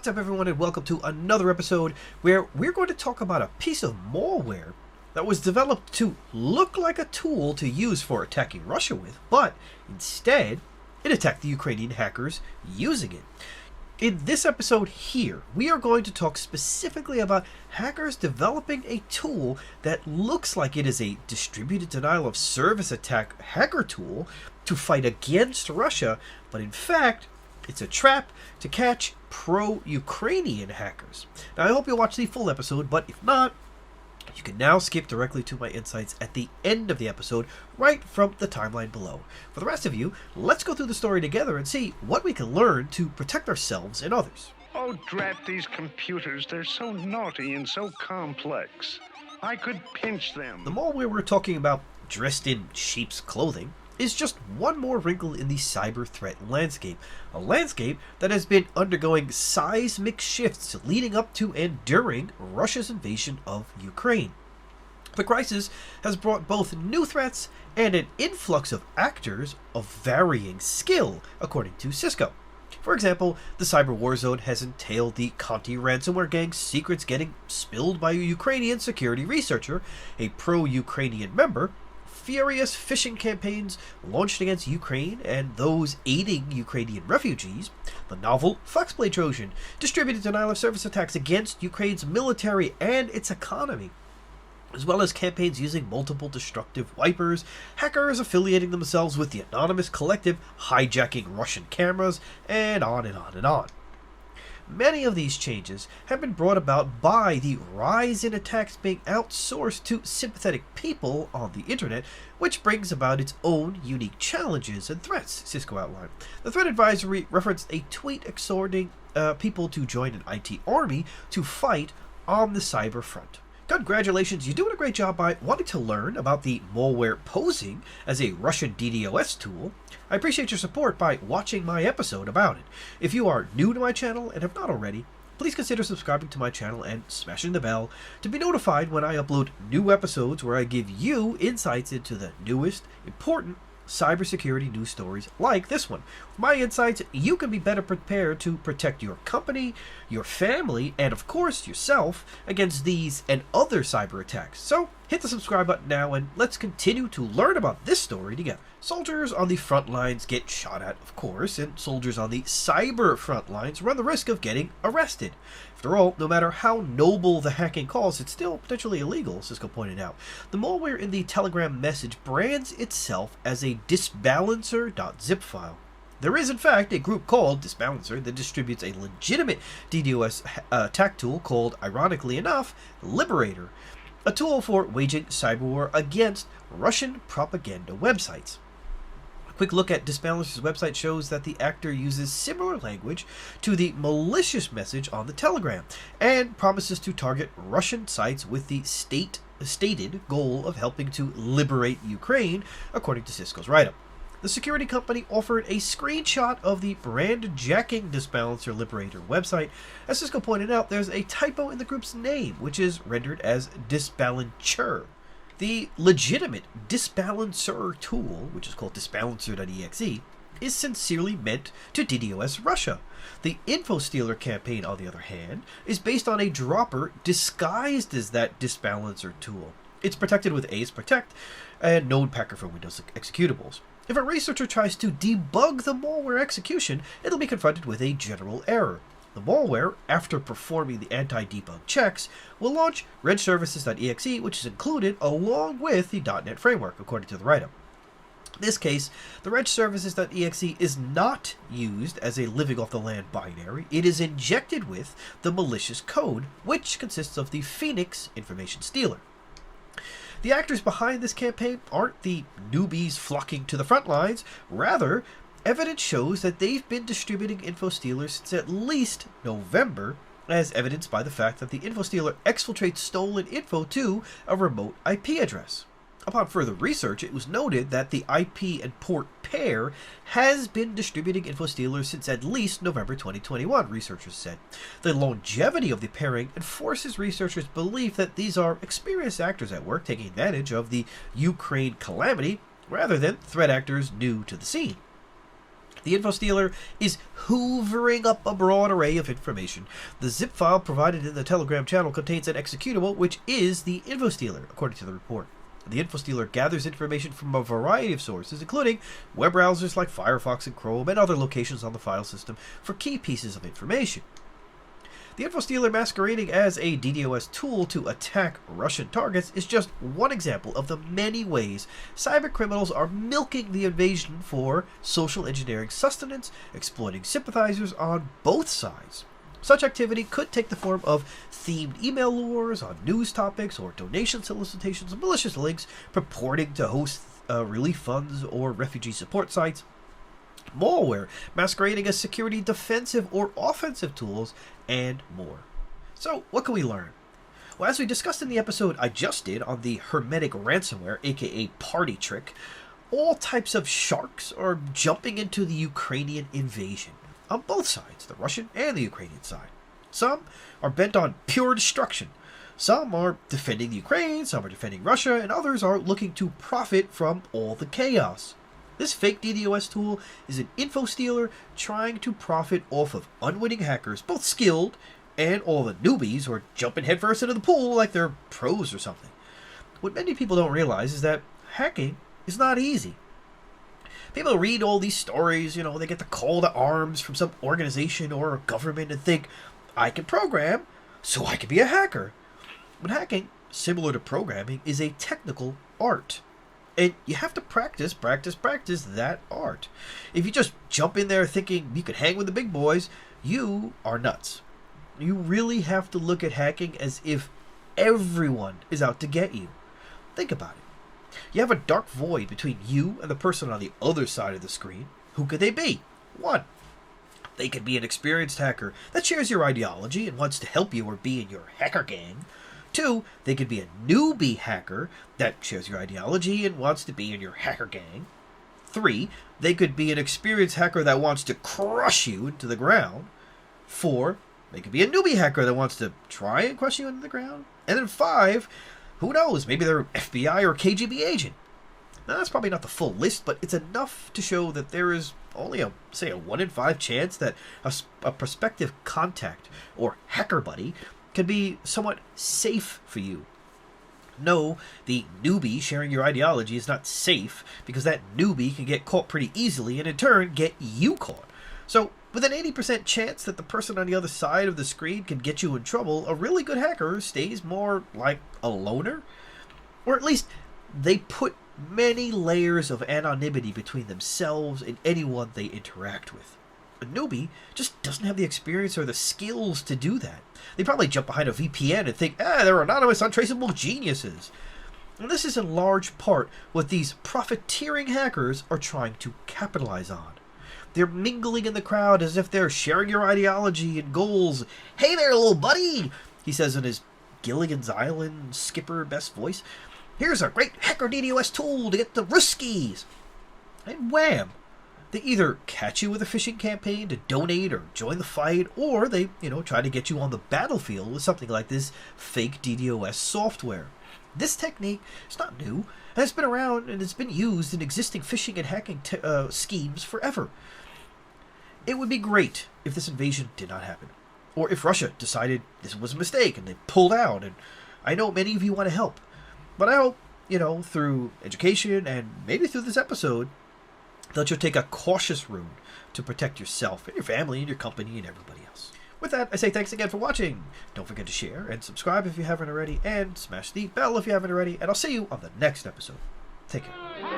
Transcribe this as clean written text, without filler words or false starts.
What's up everyone and welcome to another episode where we're going to talk about a piece of malware that was developed to look like a tool to use for attacking Russia with, but instead it attacked the Ukrainian hackers using it. In this episode here, we are going to talk specifically about hackers developing a tool that looks like it is a distributed denial of service attack hacker tool to fight against Russia, but in fact it's a trap to catch pro-Ukrainian hackers. Now, I hope you'll watch the full episode, but if not, you can now skip directly to my insights at the end of the episode, right from the timeline below. For the rest of you, let's go through the story together and see what we can learn to protect ourselves and others. Oh, drat these computers. They're so naughty and so complex. I could pinch them. The malware we're talking about, dressed in sheep's clothing, is just one more wrinkle in the cyber threat landscape. A landscape that has been undergoing seismic shifts leading up to and during Russia's invasion of Ukraine. The crisis has brought both new threats and an influx of actors of varying skill, according to Cisco. For example, the cyber war zone has entailed the Conti ransomware gang's secrets getting spilled by a Ukrainian security researcher, a pro-Ukrainian member, furious phishing campaigns launched against Ukraine and those aiding Ukrainian refugees, the novel Foxblade Trojan, distributed denial of service attacks against Ukraine's military and its economy, as well as campaigns using multiple destructive wipers, hackers affiliating themselves with the anonymous collective hijacking Russian cameras, and on and on and on. Many of these changes have been brought about by the rise in attacks being outsourced to sympathetic people on the internet, which brings about its own unique challenges and threats, Cisco outlined. The threat advisory referenced a tweet exhorting people to join an IT army to fight on the cyber front. Congratulations, you're doing a great job by wanting to learn about the malware posing as a Russian DDoS tool. I appreciate your support by watching my episode about it. If you are new to my channel and have not already, please consider subscribing to my channel and smashing the bell to be notified when I upload new episodes where I give you insights into the newest, important cybersecurity news stories like this one. With my insights, you can be better prepared to protect your company, your family, and of course yourself against these and other cyber attacks. So hit the subscribe button now and let's continue to learn about this story together. Soldiers on the front lines get shot at, of course, and soldiers on the cyber front lines run the risk of getting arrested. After all, no matter how noble the hacking cause, it's still potentially illegal, Cisco pointed out. The malware in the Telegram message brands itself as a disbalancer.zip file. There is, in fact, a group called Disbalancer that distributes a legitimate DDoS attack tool called, ironically enough, Liberator, a tool for waging cyber war against Russian propaganda websites. A quick look at Disbalancer's website shows that the actor uses similar language to the malicious message on the Telegram and promises to target Russian sites with the stated goal of helping to liberate Ukraine, according to Cisco's write-up. The security company offered a screenshot of the brandjacking Disbalancer Liberator website. As Cisco pointed out, there's a typo in the group's name, which is rendered as disBalancher. The legitimate disBalancer tool, which is called disbalancer.exe, is sincerely meant to DDoS Russia. The infostealer campaign, on the other hand, is based on a dropper disguised as that disBalancer tool. It's protected with ACE Protect and Node Packer for Windows executables. If a researcher tries to debug the malware execution, it'll be confronted with a general error. The malware, after performing the anti-debug checks, will launch regservices.exe, which is included along with the .NET framework, according to the write-up. In this case, the regservices.exe is not used as a living-off-the-land binary. It is injected with the malicious code, which consists of the Phoenix information stealer. The actors behind this campaign aren't the newbies flocking to the front lines. Rather, evidence shows that they've been distributing infostealers since at least November, as evidenced by the fact that the infostealer exfiltrates stolen info to a remote IP address. Upon further research, it was noted that the IP and port pair has been distributing infostealers since at least November 2021, researchers said. The longevity of the pairing enforces researchers' belief that these are experienced actors at work taking advantage of the Ukraine calamity rather than threat actors new to the scene. The infostealer is hoovering up a broad array of information. The zip file provided in the Telegram channel contains an executable, which is the infostealer, according to the report. The infostealer gathers information from a variety of sources, including web browsers like Firefox and Chrome and other locations on the file system for key pieces of information. The infostealer masquerading as a DDoS tool to attack Russian targets is just one example of the many ways cybercriminals are milking the invasion for social engineering sustenance, exploiting sympathizers on both sides. Such activity could take the form of themed email lures on news topics or donation solicitations, malicious links purporting to host relief funds or refugee support sites, malware masquerading as security defensive or offensive tools, and more. So, what can we learn? Well, as we discussed in the episode I just did on the hermetic ransomware, aka party trick, all types of sharks are jumping into the Ukrainian invasion, on both sides, the Russian and the Ukrainian side. Some are bent on pure destruction. Some are defending the Ukraine, some are defending Russia, and others are looking to profit from all the chaos. This fake DDoS tool is an infostealer trying to profit off of unwitting hackers, both skilled and all the newbies who are jumping headfirst into the pool like they're pros or something. What many people don't realize is that hacking is not easy. People read all these stories, they get the call to arms from some organization or a government and think, I can program, so I can be a hacker. But hacking, similar to programming, is a technical art. And you have to practice that art. If you just jump in there thinking you could hang with the big boys, you are nuts. You really have to look at hacking as if everyone is out to get you. Think about it. You have a dark void between you and the person on the other side of the screen. Who could they be? 1. They could be an experienced hacker that shares your ideology and wants to help you or be in your hacker gang. 2, they could be a newbie hacker that shares your ideology and wants to be in your hacker gang. 3, they could be an experienced hacker that wants to crush you into the ground. 4, they could be a newbie hacker that wants to try and crush you into the ground. And then 5, who knows, maybe they're an FBI or KGB agent. Now that's probably not the full list, but it's enough to show that there is only a 1 in 5 chance that a prospective contact or hacker buddy can be somewhat safe for you. No, the newbie sharing your ideology is not safe because that newbie can get caught pretty easily and in turn get you caught. So with an 80% chance that the person on the other side of the screen can get you in trouble, a really good hacker stays more like a loner. Or at least they put many layers of anonymity between themselves and anyone they interact with. A newbie just doesn't have the experience or the skills to do that. They probably jump behind a VPN and think, they're anonymous, untraceable geniuses. And this is in large part what these profiteering hackers are trying to capitalize on. They're mingling in the crowd as if they're sharing your ideology and goals. Hey there, little buddy, he says in his Gilligan's Island skipper best voice. Here's a great hacker DDoS tool to get the Ruskies. And wham! They either catch you with a phishing campaign to donate or join the fight, or they, try to get you on the battlefield with something like this fake DDoS software. This technique is not new, and it's been around and it's been used in existing phishing and hacking schemes forever. It would be great if this invasion did not happen, or if Russia decided this was a mistake and they pulled out, and I know many of you want to help, but I hope, through education and maybe through this episode, that you'll take a cautious route to protect yourself and your family and your company and everybody else. With that, I say thanks again for watching. Don't forget to share and subscribe if you haven't already, and smash the bell if you haven't already, and I'll see you on the next episode. Take care.